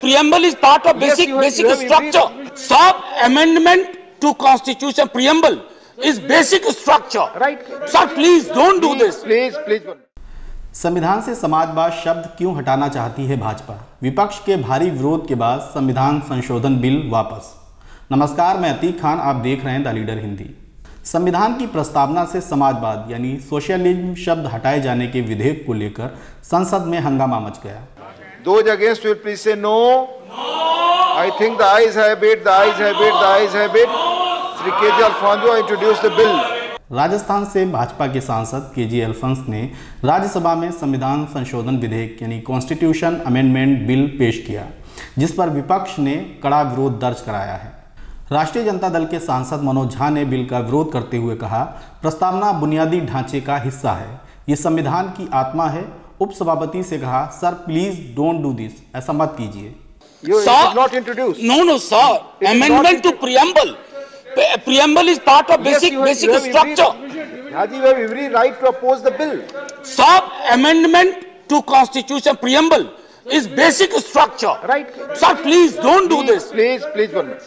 Preamble is part of basic structure. Sub amendment to Constitution preamble is basic structure. Right. Sir, please don't do this. Please. संविधान से समाजवाद शब्द क्यों हटाना चाहती है भाजपा? विपक्ष के भारी विरोध के बाद संविधान संशोधन बिल वापस। नमस्कार, मैं अतीक खान, आप देख रहे हैं द लीडर हिंदी। संविधान की प्रस्तावना से समाजवाद यानी सोशलिज्म शब्द हटाए जाने के विधेयक को लेकर संसद में हंगामा मच गया। Those against will please say no. I think the ayes have it. The ayes have it. The ayes have it. Shri KG Alfonso introduced the bill. Rajasthan से भाजपा के सांसद KG अल्फोंस ने राज्यसभा में संविधान संशोधन विधेयक यानी कॉन्स्टिट्यूशन अमेंडमेंट बिल पेश किया, जिस पर विपक्ष ने कड़ा विरोध दर्ज कराया है। राष्ट्रीय जनता दल के सांसद मनोज झा ने बिल का विरोध करते हुए कहा, प्रस्तावना बुनियादी ढांचे का हिस्सा है, ये संविधान की आत्मा है। उपसभापति से कहा, sir please don't do this, ऐसा मत कीजिए। No, sir. Amendment to preamble. Preamble is part of basic structure. Haji, you have every right to oppose the bill. Sub amendment to Constitution preamble is basic structure. Right. Sir, please don't do this. Please, one minute.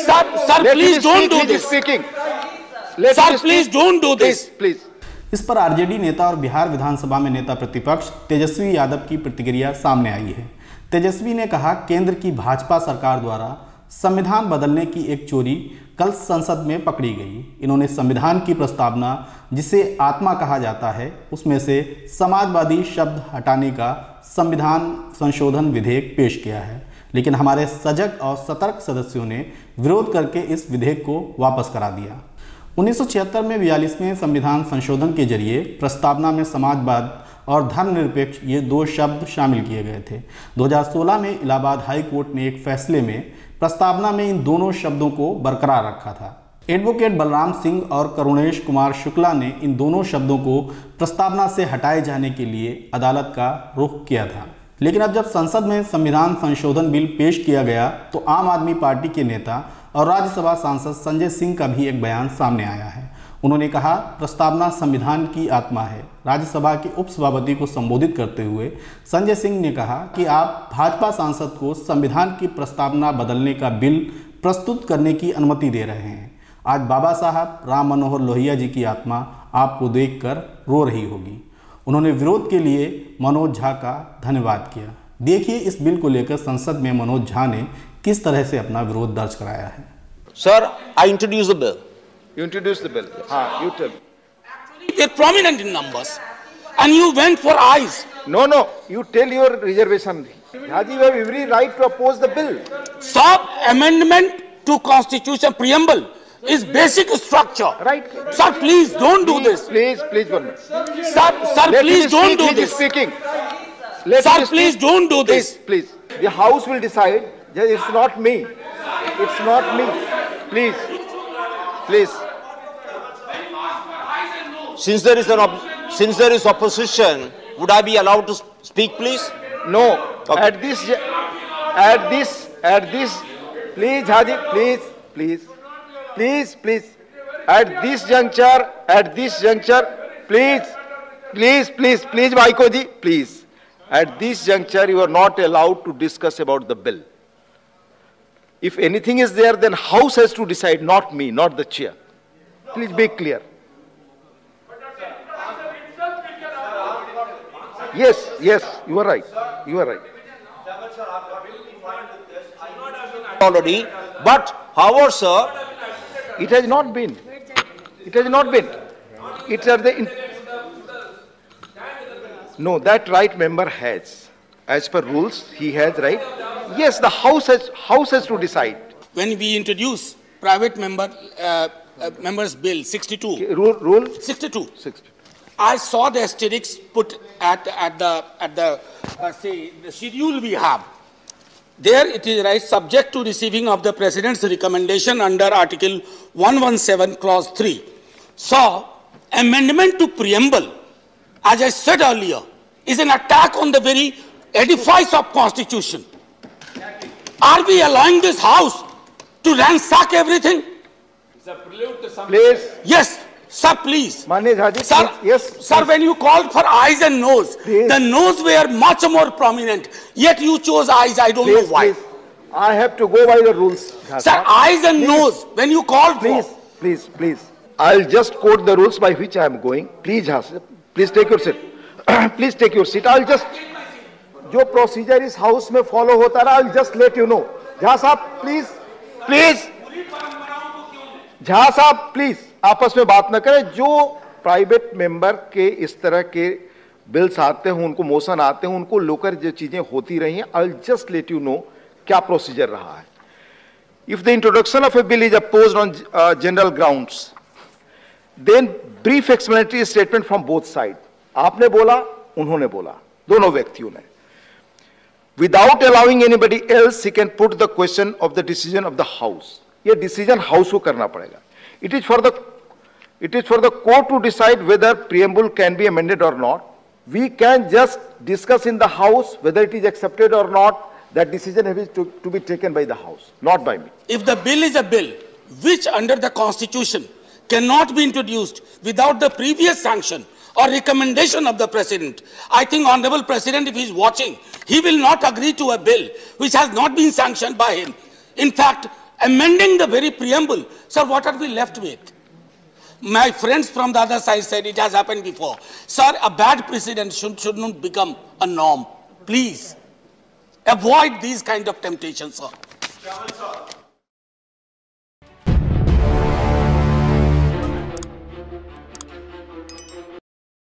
Sir, please don't do this. Sir, please don't do this. Please. इस पर RJD नेता और बिहार विधानसभा में नेता प्रतिपक्ष तेजस्वी यादव की प्रतिक्रिया सामने आई है। तेजस्वी ने कहा, केंद्र की भाजपा सरकार द्वारा संविधान बदलने की एक चोरी कल संसद में पकड़ी गई। इन्होंने संविधान की प्रस्तावना, जिसे आत्मा कहा जाता है, उसमें से समाजवादी शब्द हटाने का संविधान संशोधन विधेयक पेश किया है, लेकिन हमारे सजग और सतर्क सदस्यों ने विरोध करके इस विधेयक को वापस करा दिया। 1976 में 42वें संविधान संशोधन के जरिए प्रस्तावना में समाजवाद और धर्मनिरपेक्ष ये दो शब्द शामिल किए गए थे। 2016 में इलाहाबाद हाई कोर्ट ने एक फैसले में प्रस्तावना में इन दोनों शब्दों को बरकरार रखा था। एडवोकेट बलराम सिंह और करुणेश कुमार शुक्ला ने इन दोनों शब्दों को प्रस्तावना से हटाए जाने के लिए अदालत का रुख किया था। लेकिन अब जब संसद में संविधान संशोधन बिल पेश किया गया तो आम आदमी पार्टी के नेता और राज्यसभा सांसद संजय सिंह का भी एक बयान सामने आया है। उन्होंने कहा, प्रस्तावना संविधान की आत्मा है। राज्यसभा के उपसभापति को संबोधित करते हुए संजय सिंह ने कहा कि आप भाजपा सांसद को संविधान की प्रस्तावना बदलने का बिल प्रस्तुत करने की अनुमति दे रहे हैं। आज बाबा साहब राम मनोहर लोहिया जी की आत्मा आपको देखकर रो रही होगी। उन्होंने विरोध के लिए मनोज झा का धन्यवाद किया। देखिए इस बिल को लेकर संसद में मनोज झा ने किस तरह से अपना विरोध दर्ज कराया है। Sir, I introduce the bill. You introduce the bill. You tell. They're prominent in numbers, and you went for ayes. No. You tell your reservation. Haji, you have every right to oppose the bill. Sub amendment to Constitution preamble is basic structure. Right. Sir, please don't do this. Please, one minute. Sir, please don't do this. Sir, please don't do this. Please. The House will decide. It's not me. It's not me. Please. Since there is opposition, would I be allowed to speak, please? No. Okay. At this, please, Haji, please. At this juncture, please, Vaiko ji, please. At this juncture, you are not allowed to discuss about the bill. If anything is there, then House has to decide, not me, not the chair. Please be clear. Yes, you are right. Already, but however, sir, it has not been. No, that right member has. As per rules, he has right. Yes, the House has to decide. When we introduce private members bill 62. Rule 62. I saw the asterisks put at the schedule we have. There it is right, subject to receiving of the President's recommendation under Article 117 Clause 3. So, amendment to preamble, as I said earlier, is an attack on the very edifice of Constitution. Are we allowing this House to ransack everything? Please. Yes. Sir, please. Manya Jha ji, Sir, yes. sir, when you called for eyes and nose, Please. the nose were much more prominent. Yet you chose eyes. I don't know Please, why. please. I have to go by the rules. Jha Sir, sahab. eyes and nose, when you called Please, for. please, please. I'll just quote the rules by which I am going. Please, Jha sahab, please take your seat. Please take your seat. I'll just, जो procedure इस house में follow होता रहा, I'll just let you know. Jha sahab, please, please. Jha साहब please आपस में बात न करें। जो प्राइवेट मेंबर के इस तरह के बिल्स आते हैं, उनको मोशन आते हैं, उनको लेकर जो चीजें होती रही हैं, I just let you know क्या प्रोसीजर रहा है। If the introduction of a bill is opposed on general grounds, then brief explanatory statement from both side. आपने बोला, उन्होंने बोला, दोनों व्यक्तियों ने। Without allowing anybody else, he can put the question of the decision of the house. ये decision house को करना पड़ेगा। It is for the court to decide whether preamble can be amended or not. We can just discuss in the house whether it is accepted or not. That decision has to be taken by the house, not by me. If the bill is a bill which under the constitution cannot be introduced without the previous sanction or recommendation of the president, I think honorable president, if he is watching, he will not agree to a bill which has not been sanctioned by him. In fact, amending the very preamble, sir, what are we left with? My friends from the other side said it has happened before. Sir, a bad precedent should not become a norm. Please avoid these kind of temptations, sir.